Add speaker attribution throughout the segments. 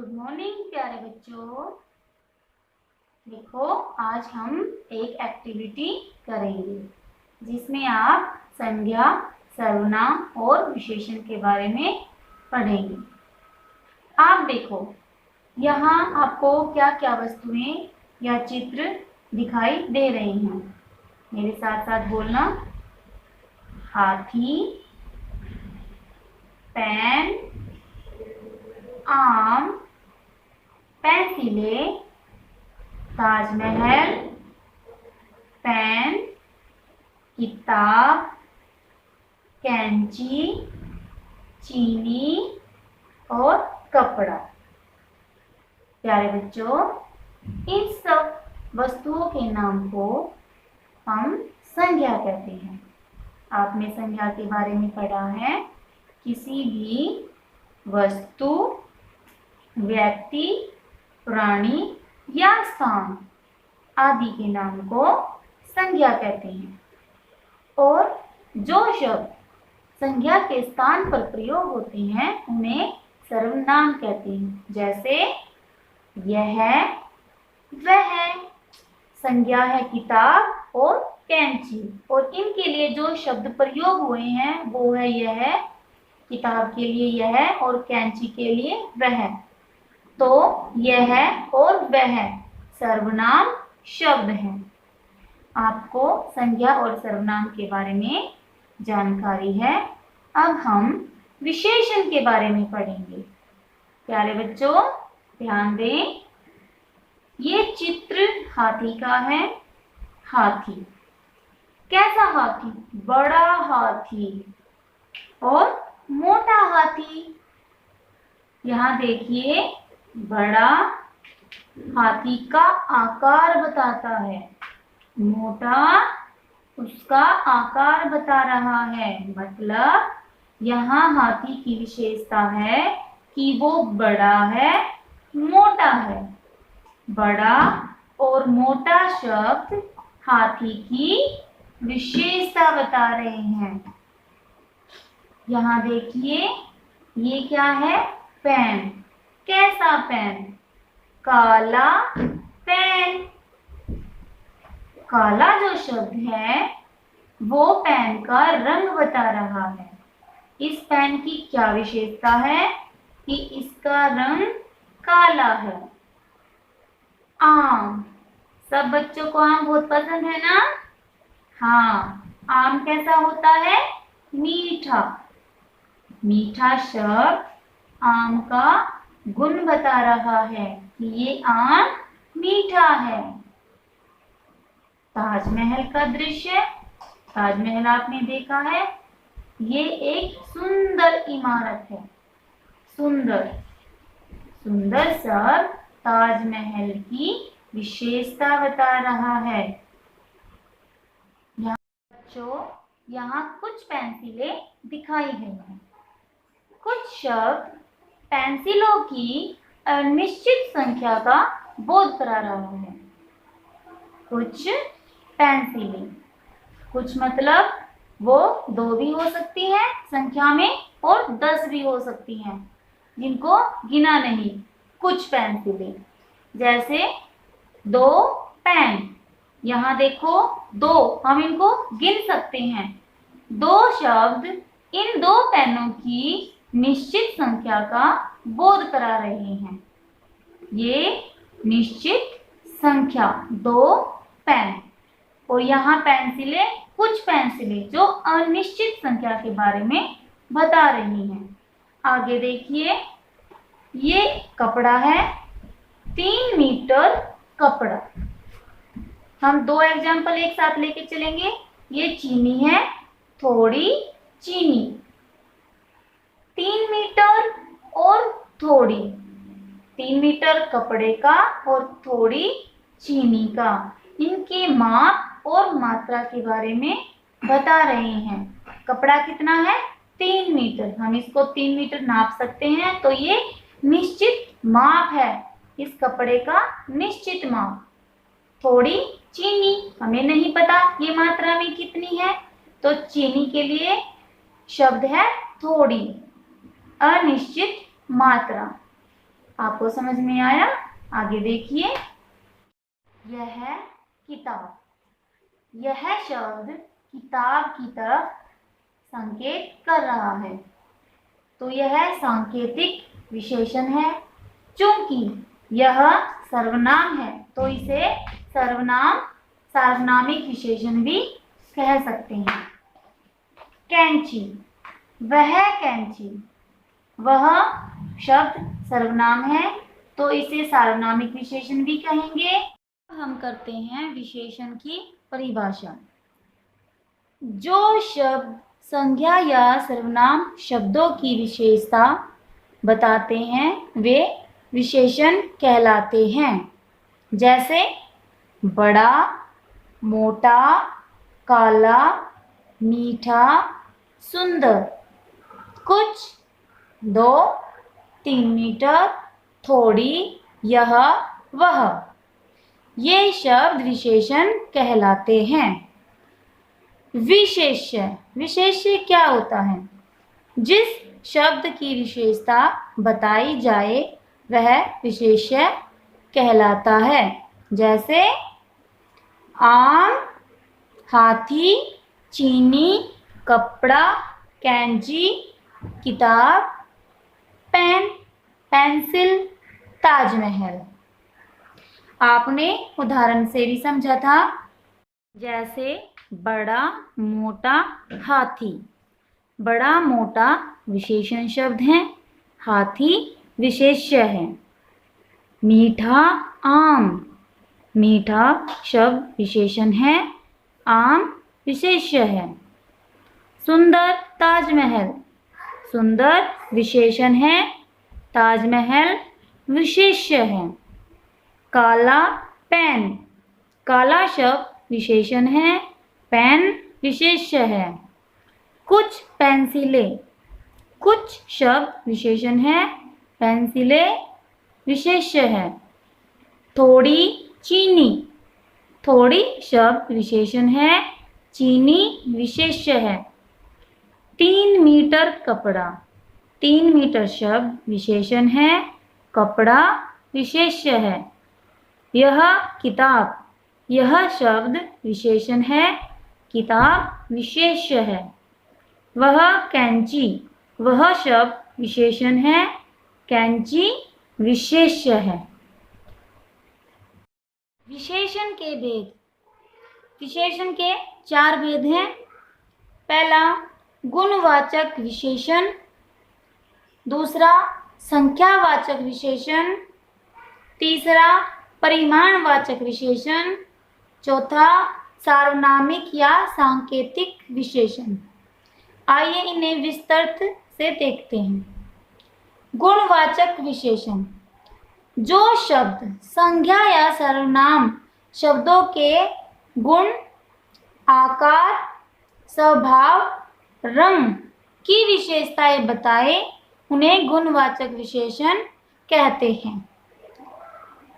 Speaker 1: Good morning प्यारे बच्चों। देखो, आज हम एक एक्टिविटी करेंगे जिसमें आप संज्ञा, सर्वनाम और विशेषण के बारे में पढ़ेंगे। आप देखो, यहाँ आपको क्या क्या वस्तुएं या चित्र दिखाई दे रहे हैं। मेरे साथ साथ बोलना। हाथी, पेन, आम, पेंसिलें, ताजमहल, पेन, किताब, कैंची, चीनी और कपड़ा। प्यारे बच्चों, इन सब वस्तुओं के नाम को हम संज्ञा कहते हैं। आपने संज्ञा के बारे में पढ़ा है। किसी भी वस्तु, व्यक्ति, प्राणी या स्थान आदि के नाम को संज्ञा कहते हैं। और जो शब्द संज्ञा के स्थान पर प्रयोग होते हैं उन्हें सर्वनाम कहते हैं। जैसे यह, वह। संज्ञा है किताब और कैंची, और इनके लिए जो शब्द प्रयोग हुए हैं वो है यह, किताब के लिए यह और कैंची के लिए वह। तो यह और वह सर्वनाम शब्द हैं। आपको संज्ञा और सर्वनाम के बारे में जानकारी है। अब हम विशेषण के बारे में पढ़ेंगे। प्यारे बच्चों, ध्यान दें। ये चित्र हाथी का है। हाथी कैसा हाथी? बड़ा हाथी और मोटा हाथी। यहाँ देखिए, बड़ा हाथी का आकार बताता है, मोटा उसका आकार बता रहा है। मतलब यहाँ हाथी की विशेषता है कि वो बड़ा है, मोटा है। बड़ा और मोटा शब्द हाथी की विशेषता बता रहे हैं। यहाँ देखिए, ये क्या है? पेन। कैसा पेन? काला पेन। काला जो शब्द है वो पेन का रंग बता रहा है। इस पेन की क्या विशेषता है कि इसका रंग काला है। आम, सब बच्चों को आम बहुत पसंद है ना? हाँ, आम कैसा होता है? मीठा। मीठा शब्द आम का गुण बता रहा है कि ये आम मीठा है। ताजमहल का दृश्य, ताजमहल आपने देखा है। ये एक सुंदर इमारत है। सुंदर, सुंदर शब्द ताजमहल की विशेषता बता रहा है। बच्चों, यहाँ कुछ पेंसिलें दिखाई गई हैं। कुछ शब्द पेंसिलों की अनिश्चित संख्या का बोध करा रहा है। कुछ पेंसिलें, कुछ मतलब वो 2 भी हो सकती हैं संख्या में और 10 भी हो सकती हैं, जिनको गिना नहीं। कुछ पेंसिलें, जैसे 2 पेन। यहाँ देखो 2, हम इनको गिन सकते हैं। 2 शब्द इन 2 पेनों की निश्चित संख्या का बोध करा रहे हैं। ये निश्चित संख्या 2 पेन। और यहाँ पेंसिलें, कुछ पेंसिलें जो अनिश्चित संख्या के बारे में बता रही हैं। आगे देखिए, ये कपड़ा है, 3 मीटर कपड़ा। हम 2 एग्जाम्पल एक साथ लेके चलेंगे। ये चीनी है, थोड़ी चीनी। 3 मीटर और थोड़ी। 3 मीटर कपड़े का और थोड़ी चीनी का। इनके माप और मात्रा के बारे में बता रहे हैं। कपड़ा कितना है? 3 मीटर। हम इसको 3 मीटर नाप सकते हैं, तो ये निश्चित माप है। इस कपड़े का निश्चित माप। थोड़ी चीनी, हमें नहीं पता ये मात्रा में कितनी है, तो चीनी के लिए शब्द है थोड़ी, अनिश्चित मात्रा। आपको समझ में आया? आगे देखिए, यह किताब। यह शब्द किताब की तरफ संकेत कर रहा है, तो यह सांकेतिक विशेषण है। चूंकि यह सर्वनाम है तो इसे सार्वनामिक विशेषण भी कह सकते हैं। कैंची, वह कैंची। वह शब्द सर्वनाम है तो इसे सार्वनामिक विशेषण भी कहेंगे। हम करते हैं विशेषण की परिभाषा। जो शब्द संज्ञा या सर्वनाम शब्दों की विशेषता बताते हैं वे विशेषण कहलाते हैं। जैसे बड़ा, मोटा, काला, मीठा, सुंदर। कुछ, 2-3 मीटर, थोड़ी, यह, वह। ये शब्द विशेषण कहलाते हैं। विशेष्य, विशेष्य क्या होता है? जिस शब्द की विशेषता बताई जाए वह विशेष्य कहलाता है। जैसे आम, हाथी, चीनी, कपड़ा, कैंची, किताब, पेन, पेंसिल, ताजमहल। आपने उदाहरण से भी समझा था। जैसे बड़ा, मोटा, हाथी। बड़ा, मोटा विशेषण शब्द है, हाथी विशेष्य है। मीठा, आम। मीठा शब्द विशेषण है, आम विशेष्य है। सुंदर, ताजमहल। सुंदर विशेषण है, ताजमहल विशेष्य है। काला, पेन। काला शब्द विशेषण है, पेन विशेष्य है। कुछ पेंसिलें। कुछ शब्द विशेषण है, पेंसिलें विशेष्य है। थोड़ी, चीनी। थोड़ी शब्द विशेषण है, चीनी विशेष्य है। 3 मीटर, कपड़ा। 3 मीटर शब्द विशेषण है, कपड़ा विशेष्य है। यह किताब। यह शब्द विशेषण है, किताब विशेष्य है। वह कैंची। वह शब्द विशेषण है, कैंची विशेष्य है। विशेषण के भेद। विशेषण के 4 भेद हैं। पहला, गुणवाचक विशेषण। दूसरा, संख्यावाचक विशेषण। तीसरा, परिमाणवाचक विशेषण। चौथा, सार्वनामिक या सांकेतिक विशेषण। आइए इन्हें विस्तृत से देखते हैं। गुणवाचक विशेषण। जो शब्द संज्ञा या सर्वनाम शब्दों के गुण, आकार, स्वभाव, रंग की विशेषताएं बताए उन्हें गुणवाचक विशेषण कहते हैं।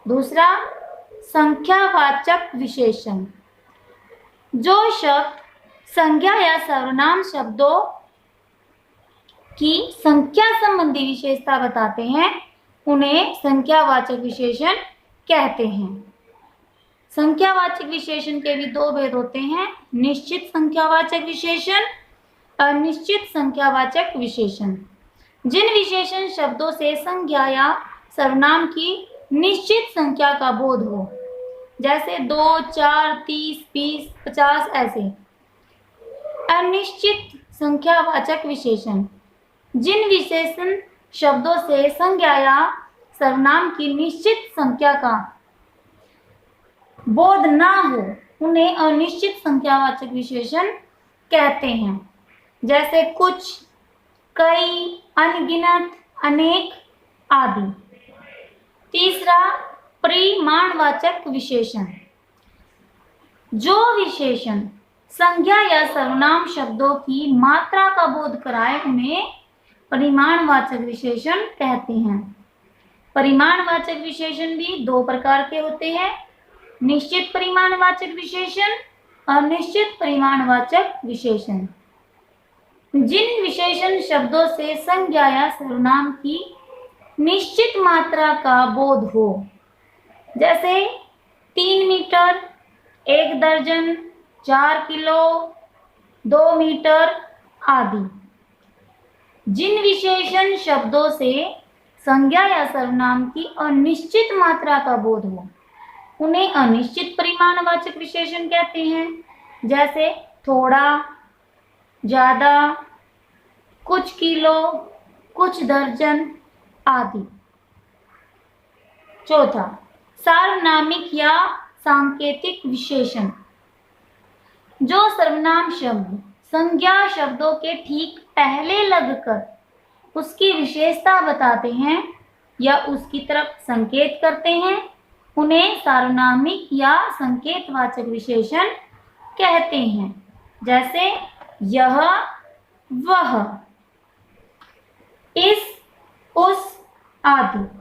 Speaker 1: दूसरा, संख्यावाचक विशेषण। जो शब्द संज्ञा या सर्वनाम शब्दों की संख्या संबंधी विशेषता बताते हैं उन्हें संख्यावाचक विशेषण कहते हैं। संख्यावाचक विशेषण के भी 2 भेद होते हैं, निश्चित संख्यावाचक विशेषण, अनिश्चित संख्यावाचक विशेषण। जिन विशेषण शब्दों से संज्ञा या सर्वनाम की निश्चित संख्या का बोध हो, जैसे 2, 4, 30, 20, 50 ऐसे। अनिश्चित संख्यावाचक विशेषण। जिन विशेषण शब्दों से संज्ञा या सर्वनाम की निश्चित संख्या का बोध ना हो उन्हें अनिश्चित संख्यावाचक विशेषण कहते हैं। जैसे कुछ, कई, अनगिनत, अनेक आदि। तीसरा, परिमाणवाचक विशेषण। जो विशेषण संज्ञा या सर्वनाम शब्दों की मात्रा का बोध कराए उन्हें परिमाणवाचक विशेषण कहते हैं। परिमाणवाचक विशेषण भी 2 प्रकार के होते हैं, निश्चित परिमाणवाचक विशेषण, अनिश्चित परिमाणवाचक विशेषण। जिन विशेषण शब्दों से संज्ञा या सर्वनाम की निश्चित मात्रा का बोध हो, जैसे 3 मीटर, 1 दर्जन, 4 किलो, 2 मीटर आदि। जिन विशेषण शब्दों से संज्ञा या सर्वनाम की अनिश्चित मात्रा का बोध हो उन्हें अनिश्चित परिमाणवाचक विशेषण कहते हैं, जैसे थोड़ा, ज्यादा, कुछ किलो, कुछ दर्जन आदि। चौथा, सार्वनामिक या सांकेतिक विशेषण। जो सर्वनाम शब्द संज्ञा शब्दों के ठीक पहले लगकर उसकी विशेषता बताते हैं या उसकी तरफ संकेत करते हैं, उन्हें सार्वनामिक या संकेतवाचक विशेषण कहते हैं, जैसे यह, वह, इस, उस आदि।